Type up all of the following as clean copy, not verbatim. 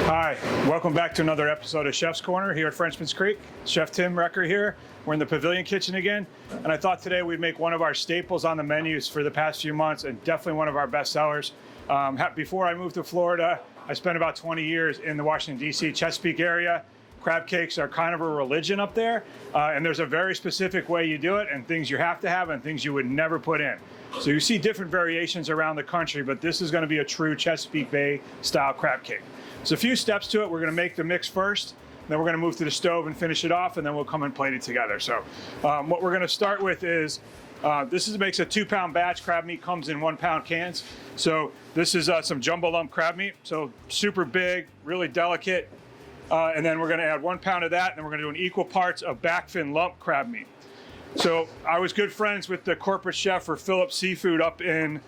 Hi, welcome back to another episode of Chef's Corner here at Frenchman's Creek. Chef Tim Recker here. We're in the pavilion kitchen again, and I thought today we'd make one of our staples on the menus for the past few months, and definitely one of our best sellers. Before I moved to Florida, I spent about 20 years in the Washington, D.C. Chesapeake area. Crab cakes are kind of a religion up there, and there's a very specific way you do it, and things you have to have and things you would never put in. So you see different variations around the country, but this is going to be a true Chesapeake Bay style crab cake. There's a few steps to it. We're going to make the mix first, then we're going to move to the stove and finish it off, and then we'll come and plate it together. So what we're going to start with is, makes a 2-pound batch. Crab meat comes in 1-pound cans. So this is some jumbo lump crab meat, so super big, really delicate. And then we're going to add 1 pound of that, and then we're going to do an equal parts of back fin lump crab meat. So I was good friends with the corporate chef for Phillips Seafood up in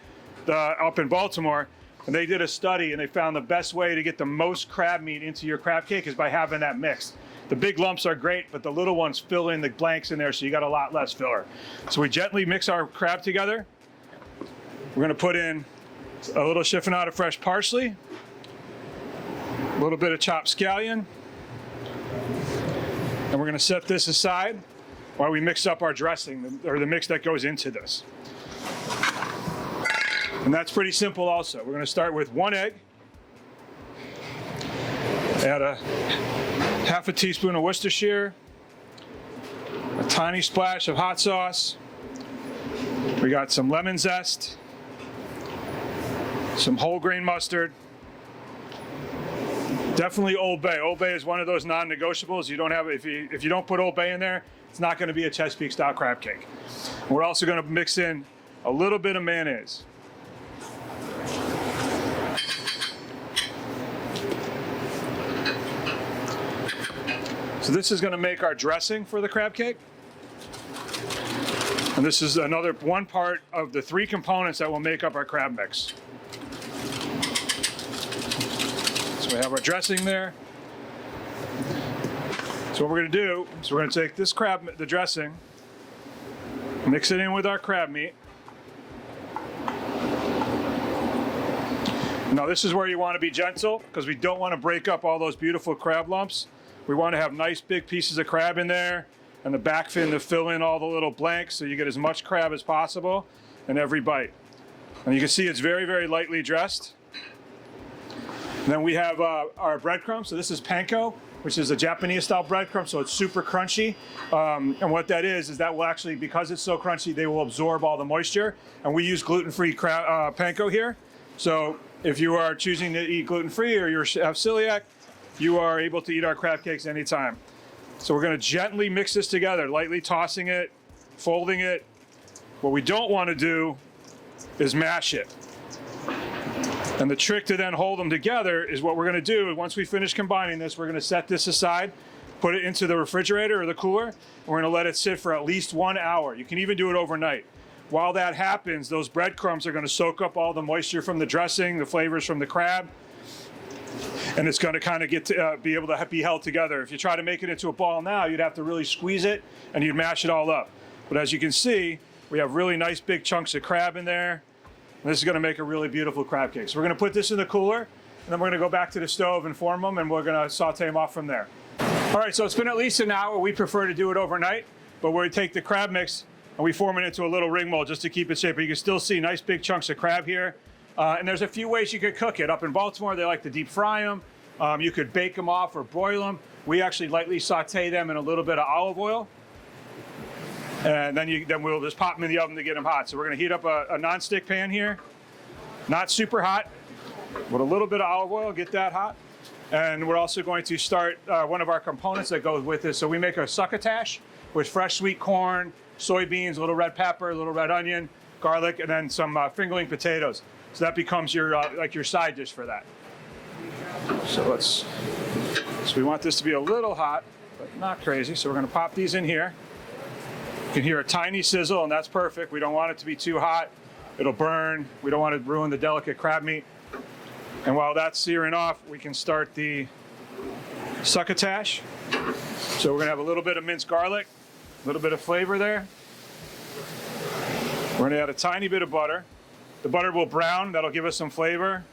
Baltimore, and they did a study, and they found the best way to get the most crab meat into your crab cake is by having that mixed. The big lumps are great, but the little ones fill in the blanks in there, so you got a lot less filler. So we gently mix our crab together. We're going to put in a little chiffonade of fresh parsley, a little bit of chopped scallion, and we're going to set this aside while we mix up our dressing, or the mix that goes into this. And that's pretty simple also. We're going to start with 1 egg, add a half a teaspoon of Worcestershire, a tiny splash of hot sauce, we got some lemon zest, some whole grain mustard, definitely Old Bay. Old Bay is one of those non-negotiables. You don't have, if you don't put Old Bay in there, it's not going to be a Chesapeake style crab cake. We're also going to mix in a little bit of mayonnaise. So this is going to make our dressing for the crab cake. And this is another 1 part of the 3 components that will make up our crab mix. So we have our dressing there. So what we're going to do is we're going to take this the dressing, mix it in with our crab meat. Now this is where you want to be gentle, because we don't want to break up all those beautiful crab lumps. We want to have nice big pieces of crab in there, and the back fin to fill in all the little blanks so you get as much crab as possible in every bite. And you can see it's very, very lightly dressed. And then we have our breadcrumbs. So this is panko, which is a Japanese style breadcrumb, so it's super crunchy. And what that is that will actually, because it's so crunchy, they will absorb all the moisture. And we use gluten-free panko here. So if you are choosing to eat gluten-free or you have celiac, you are able to eat our crab cakes anytime. So we're going to gently mix this together, lightly tossing it, folding it. What we don't want to do is mash it. And the trick to then hold them together is what we're going to do. Once we finish combining this, we're going to set this aside, put it into the refrigerator or the cooler, and we're going to let it sit for at least 1 hour. You can even do it overnight. While that happens, those breadcrumbs are going to soak up all the moisture from the dressing, the flavors from the crab, and it's going to kind of get to be able to be held together. If you try to make it into a ball now, you'd have to really squeeze it, and you'd mash it all up. But as you can see, we have really nice big chunks of crab in there. And this is going to make a really beautiful crab cake. So we're going to put this in the cooler, and then we're going to go back to the stove and form them, and we're going to saute them off from there. All right, so it's been at least an hour. We prefer to do it overnight, but we take the crab mix and we form it into a little ring mold just to keep it safe. But you can still see nice big chunks of crab here. And there's a few ways you could cook it. Up in Baltimore, they like to deep fry them. You could bake them off or broil them. We actually lightly saute them in a little bit of olive oil. And then we'll just pop them in the oven to get them hot. So we're going to heat up a non-stick pan here. Not super hot, with a little bit of olive oil, get that hot. And we're also going to start one of our components that goes with this. So we make a succotash with fresh sweet corn, soybeans, a little red pepper, a little red onion, garlic, and then some fingerling potatoes. So that becomes your like your side dish for that. So we want this to be a little hot, but not crazy. So we're going to pop these in here. You can hear a tiny sizzle, and that's perfect. We don't want it to be too hot. It'll burn. We don't want to ruin the delicate crab meat. And while that's searing off, we can start the succotash. So we're going to have a little bit of minced garlic, a little bit of flavor there. We're going to add a tiny bit of butter. The butter will brown. That'll give us some flavor.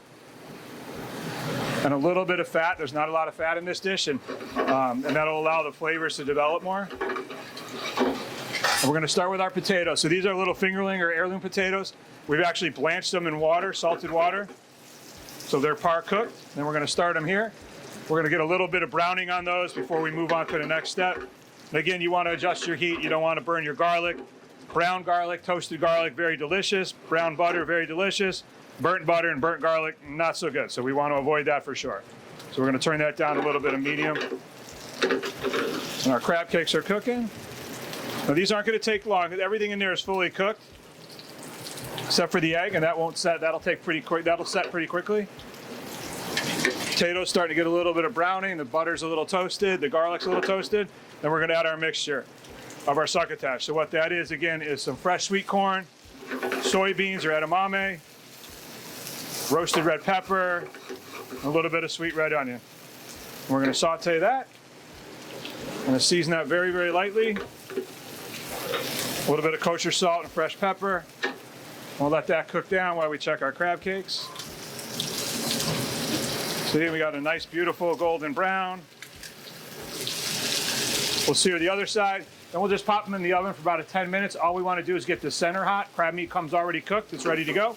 and a little bit of fat. There's not a lot of fat in this dish, and that'll allow the flavors to develop more. And we're going to start with our potatoes. So these are little fingerling or heirloom potatoes. We've actually blanched them in water, salted water, so they're par cooked. Then we're going to start them here. We're going to get a little bit of browning on those before we move on to the next step. And again, you want to adjust your heat. You don't want to burn your garlic. Brown garlic, toasted garlic, very delicious. Brown butter, very delicious. Burnt butter and burnt garlic, not so good. So we want to avoid that for sure. So we're going to turn that down a little bit of medium. And our crab cakes are cooking. Now these aren't going to take long. Everything in there is fully cooked, except for the egg, and that won't set. That'll take pretty quick. That'll set pretty quickly. Potatoes starting to get a little bit of browning. The butter's a little toasted. The garlic's a little toasted. Then we're going to add our mixture of our succotash. So what that is, again, is some fresh sweet corn, soybeans or edamame, roasted red pepper, a little bit of sweet red onion. And we're going to saute that. I'm going to season that very, very lightly. A little bit of kosher salt and fresh pepper. We'll let that cook down while we check our crab cakes. So here we got a nice, beautiful golden brown. We'll sear the other side. Then we'll just pop them in the oven for about 10 minutes. All we want to do is get the center hot. Crab meat comes already cooked. It's ready to go.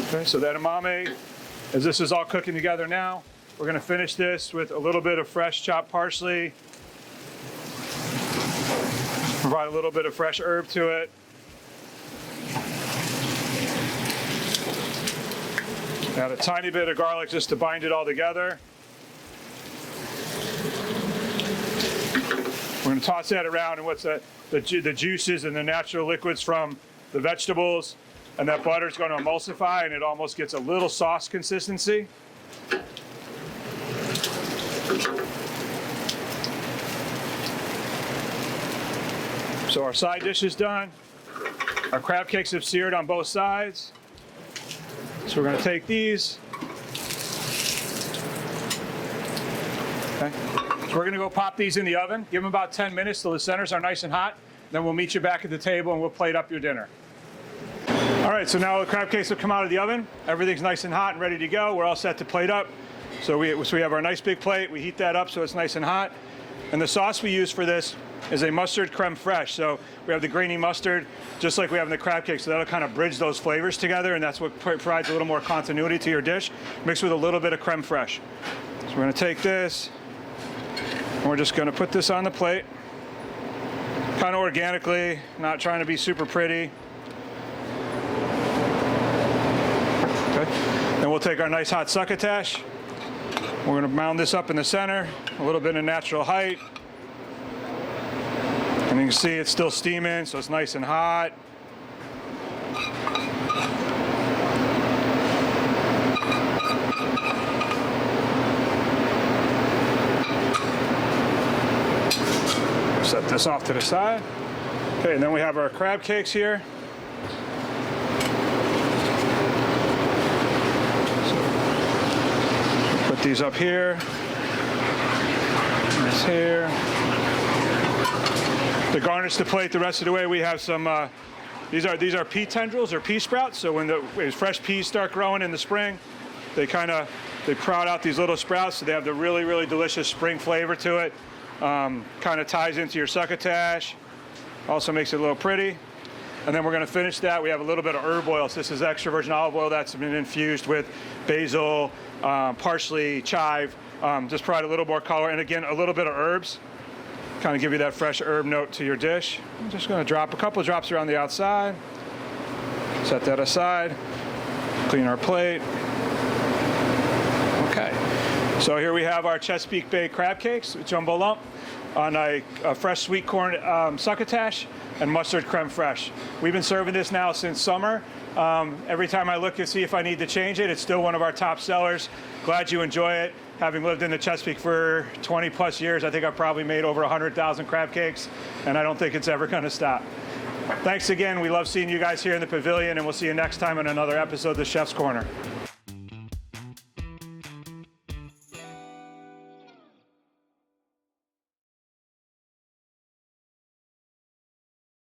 Okay, so that edamame, as this is all cooking together now, we're going to finish this with a little bit of fresh chopped parsley. Provide a little bit of fresh herb to it. Add a tiny bit of garlic just to bind it all together. We're going to toss that around, and what's that? The juices and the natural liquids from the vegetables, and that butter is going to emulsify, and it almost gets a little sauce consistency. So our side dish is done. Our crab cakes have seared on both sides. So we're going to take these. Okay. So we're going to go pop these in the oven. Give them about 10 minutes till the centers are nice and hot. Then we'll meet you back at the table and we'll plate up your dinner. All right, so now the crab cakes have come out of the oven. Everything's nice and hot and ready to go. We're all set to plate up. So we have our nice big plate. We heat that up so it's nice and hot. And the sauce we use for this is a mustard creme fraiche. So we have the grainy mustard, just like we have in the crab cake. So that'll kind of bridge those flavors together, and that's what provides a little more continuity to your dish, mixed with a little bit of creme fraiche. So we're going to take this, and we're just going to put this on the plate, kind of organically, not trying to be super pretty. Okay. Then we'll take our nice hot succotash. We're going to mound this up in the center, a little bit of natural height. And you can see it's still steaming, so it's nice and hot. Set this off to the side. Okay, and then we have our crab cakes here. So, put these up here. This here. To garnish the plate the rest of the way, we have some, these are pea tendrils or pea sprouts. So when fresh peas start growing in the spring, they proud out these little sprouts, so they have the really, really delicious spring flavor to it. Kind of ties into your succotash, also makes it a little pretty. And then we're going to finish that. We have a little bit of herb oil. So this is extra virgin olive oil that's been infused with basil, parsley, chive, just provide a little more color. And again, a little bit of herbs. Kind of give you that fresh herb note to your dish. I'm just going to drop a couple of drops around the outside. Set that aside. Clean our plate. Okay. So here we have our Chesapeake Bay crab cakes, jumbo lump, on a fresh sweet corn succotash and mustard creme fraiche. We've been serving this now since summer. Every time I look to see if I need to change it, it's still one of our top sellers. Glad you enjoy it. Having lived in the Chesapeake for 20 plus years, I think I've probably made over 100,000 crab cakes, and I don't think it's ever going to stop. Thanks again. We love seeing you guys here in the pavilion, and we'll see you next time in another episode of The Chef's Corner.